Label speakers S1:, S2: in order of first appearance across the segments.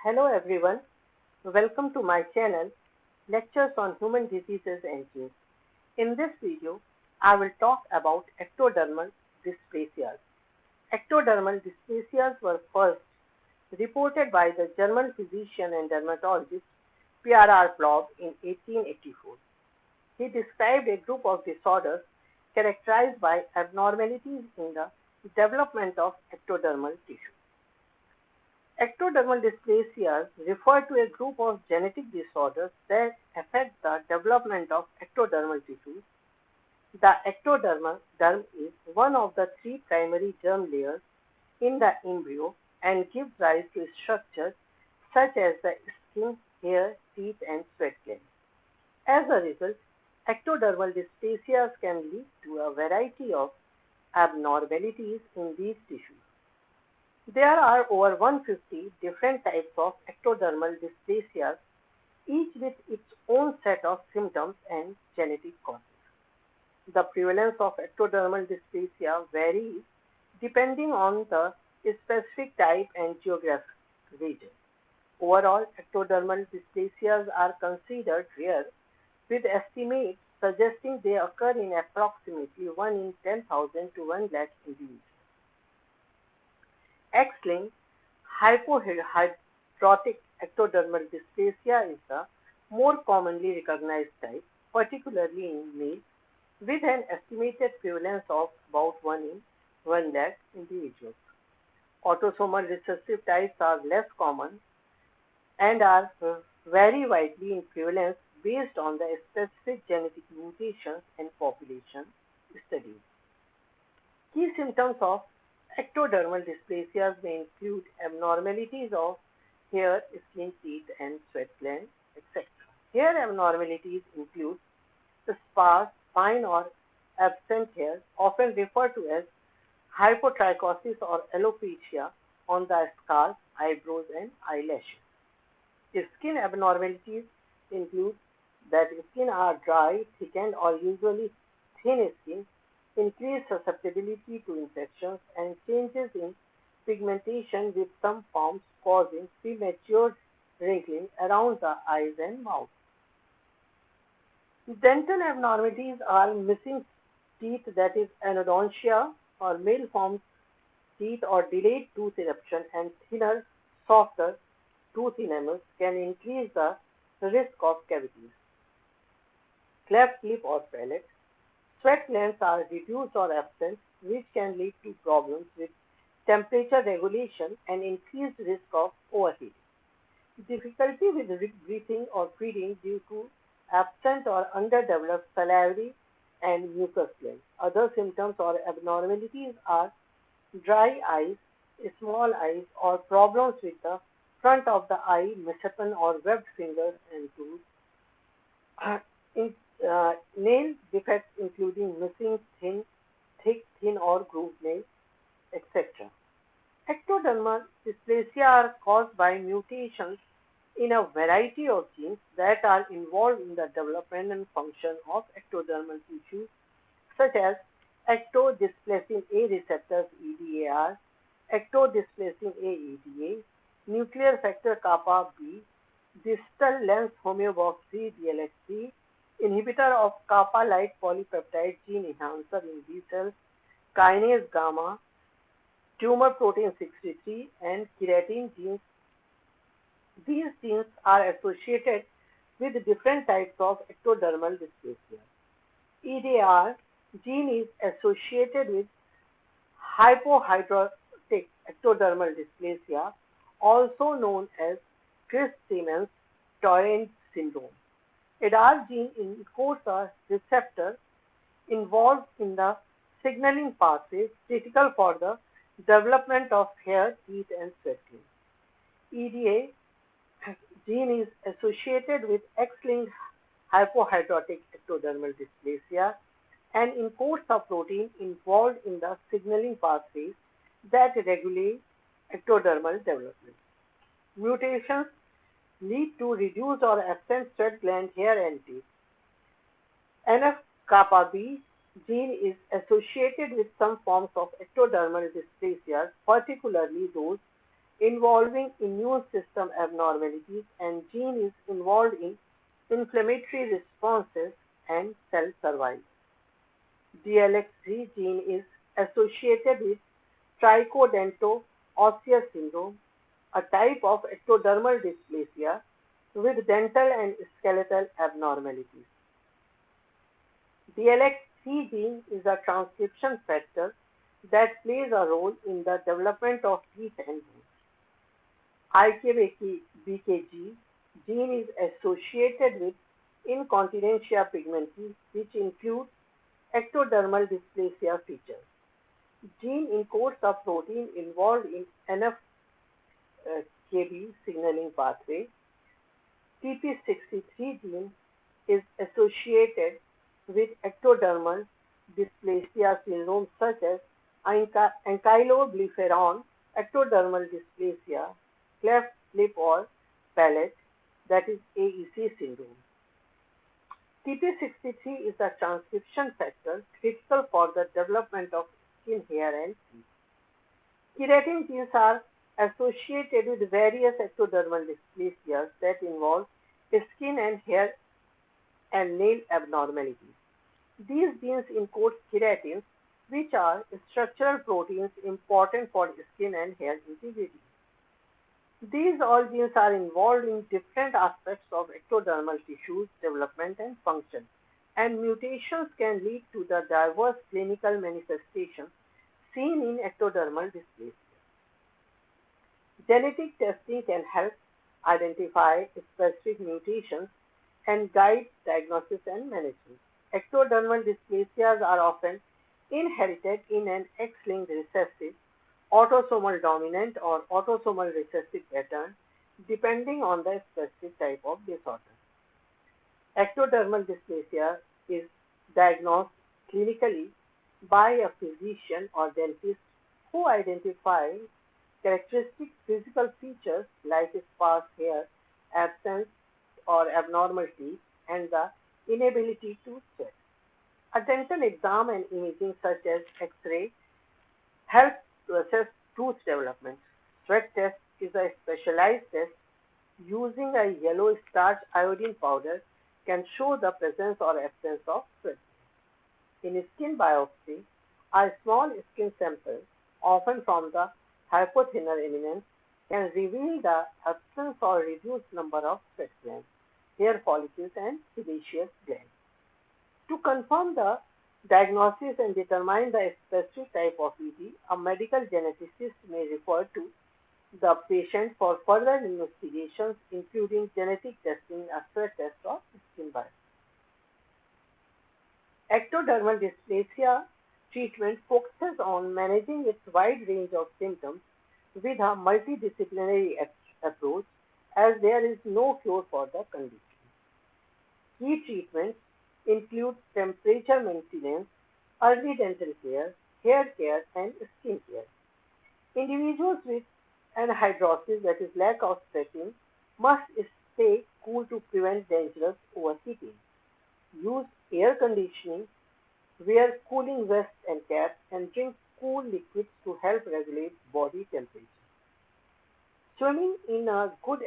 S1: Hello everyone, welcome to my channel Lectures on Human Diseases and Genes. In this video, I will talk about ectodermal dysplasias. Ectodermal dysplasias were first reported by the German physician and dermatologist P.R.R. Blob in 1884. He described a group of disorders characterized by abnormalities in the development of ectodermal tissue. Ectodermal dysplasias refer to a group of genetic disorders that affect the development of ectodermal tissues. The ectodermal derm is one of the three primary germ layers in the embryo and gives rise to structures such as the skin, hair, teeth, and sweat glands. As a result, ectodermal dysplasias can lead to a variety of abnormalities in these tissues. There are over 150 different types of ectodermal dysplasias, each with its own set of symptoms and genetic causes. The prevalence of ectodermal dysplasia varies depending on the specific type and geographic region. Overall, ectodermal dysplasias are considered rare, with estimates suggesting they occur in approximately 1 in 10,000 to 1 lakh individuals. X-linked hypohidrotic ectodermal dysplasia is the more commonly recognized type, particularly in males, with an estimated prevalence of about 1 in 1 lakh individuals. Autosomal recessive types are less common and are vary widely in prevalence based on the specific genetic mutations and population studies. Key symptoms of ectodermal dysplasias may include abnormalities of hair, skin, teeth, and sweat glands, etc. Hair abnormalities include sparse, fine, or absent hair, often referred to as hypotrichosis or alopecia on the scalp, eyebrows, and eyelashes. Skin abnormalities include that skin are dry, thickened, or usually thin skin, increased susceptibility to infections, and changes in pigmentation, with some forms causing premature wrinkling around the eyes and mouth. Dental abnormalities are missing teeth, that is anodontia, or malformed teeth or delayed tooth eruption, and thinner, softer tooth enamels can increase the risk of cavities. Cleft lip or palate. Sweat glands are reduced or absent, which can lead to problems with temperature regulation and increased risk of overheating. Difficulty with breathing or feeding due to absent or underdeveloped salivary and mucus glands. Other symptoms or abnormalities are dry eyes, small eyes, or problems with the front of the eye, misshapen or webbed fingers and toes. Nail defects including missing thick, thin or grooved nails, etc. Ectodermal dysplasia are caused by mutations in a variety of genes that are involved in the development and function of ectodermal tissues, such as ectodysplasin A receptors EDAR, ectodysplasin A EDA, nuclear factor kappa B, distal lens homeobox 3 DLH3, inhibitor of kappa-like polypeptide gene enhancer in B cells, kinase gamma, tumor protein 63, and keratin genes. These genes are associated with different types of ectodermal dysplasia. EDR gene is associated with hypohidrotic ectodermal dysplasia, also known as Chris-Simons-Taurin syndrome. EDR gene encodes a receptor involved in the signaling pathways critical for the development of hair, teeth, and sweat glands. EDA gene is associated with X-linked hypohidrotic ectodermal dysplasia and encodes a protein involved in the signaling pathways that regulate ectodermal development. Mutations lead to reduced or absent sweat gland, hair, and teeth. NF-kappa B gene is associated with some forms of ectodermal dysplasias, particularly those involving immune system abnormalities, and gene is involved in inflammatory responses and cell survival. DLX3 gene is associated with trichodonto-osseous syndrome, a type of ectodermal dysplasia with dental and skeletal abnormalities. DLX3 gene is a transcription factor that plays a role in the development of teeth and bones. IKBKG gene is associated with incontinentia pigmentis, which includes ectodermal dysplasia features. Gene encodes a protein involved in NF-kB signaling pathway. TP63 gene is associated with ectodermal dysplasia syndrome such as ankyloblepharon, ectodermal dysplasia, cleft lip or palate, that is AEC syndrome. TP63 is a transcription factor critical for the development of skin, hair, and teeth. Keratin genes are associated with various ectodermal dysplasias that involve skin and hair and nail abnormalities. These genes encode keratins, which are structural proteins important for skin and hair integrity. These all genes are involved in different aspects of ectodermal tissues development and function, and mutations can lead to the diverse clinical manifestations seen in ectodermal dysplasia. Genetic testing can help identify specific mutations and guide diagnosis and management. Ectodermal dysplasias are often inherited in an X-linked recessive, autosomal dominant, or autosomal recessive pattern, depending on the specific type of disorder. Ectodermal dysplasia is diagnosed clinically by a physician or dentist who identifies characteristic physical features like sparse hair, absence or abnormal teeth, and the inability to chew. A dental exam and imaging such as X-ray help to assess tooth development. Sweat test is a specialized test using a yellow starch iodine powder can show the presence or absence of sweat. In skin biopsy, a small skin sample, often from the hypothenor eminence, can reveal the absence or reduced number of sweat glands, hair follicles, and sebaceous glands. To confirm the diagnosis and determine the specific type of ED, a medical geneticist may refer to the patient for further investigations, including genetic testing, a sweat test, or skin biopsy. Ectodermal dysplasia treatment focuses on managing its wide range of symptoms with a multidisciplinary approach, as there is no cure for the condition. Key treatments include temperature maintenance, early dental care, hair care, and skin care. Individuals with anhidrosis, that is lack of sweating, must stay cool to prevent dangerous overheating. Use air conditioning, wear cooling vests and caps, and drink cool liquids to help regulate body temperature. Swimming is a good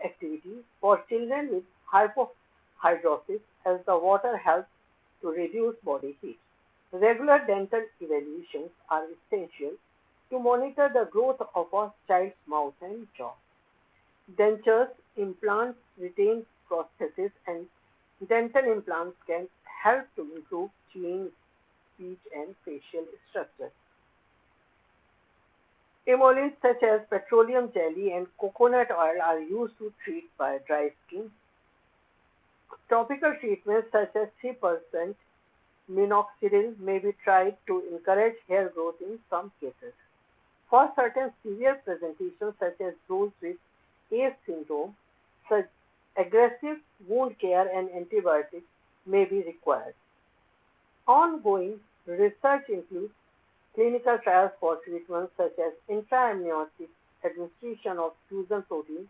S1: activity for children with hypohidrosis, as the water helps to reduce body heat. Regular dental evaluations are essential to monitor the growth of a child's mouth and jaw. Dentures, implants, retained prostheses, and dental implants can help to improve chewing, speech, and facial structure. Emollients such as petroleum jelly and coconut oil are used to treat by dry skin. Topical treatments such as 3% minoxidil may be tried to encourage hair growth in some cases. For certain severe presentations such as those with ACE syndrome, such aggressive wound care and antibiotics may be required. Ongoing research includes clinical trials for treatments such as intraamniotic administration of fusion proteins,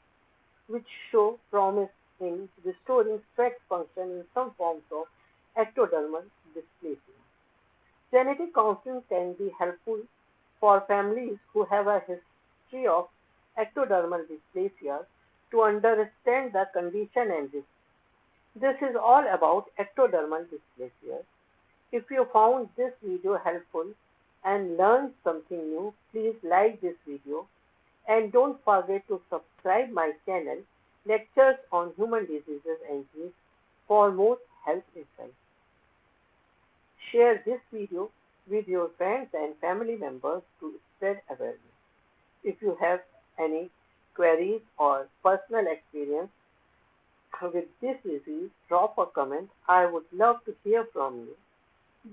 S1: which show promise in restoring sweat function in some forms of ectodermal dysplasia. Genetic counseling can be helpful for families who have a history of ectodermal dysplasias to understand the condition and risk. This is all about ectodermal dysplasias. If you found this video helpful and learned something new, please like this video and don't forget to subscribe my channel Lectures on Human Diseases and Genes for more health insights. Share this video with your friends and family members to spread awareness. If you have any queries or personal experience with this disease, drop a comment. I would love to hear from you.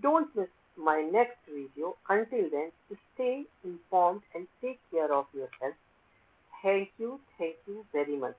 S1: Don't miss my next video. Until then, stay informed and take care of your health. Thank you very much.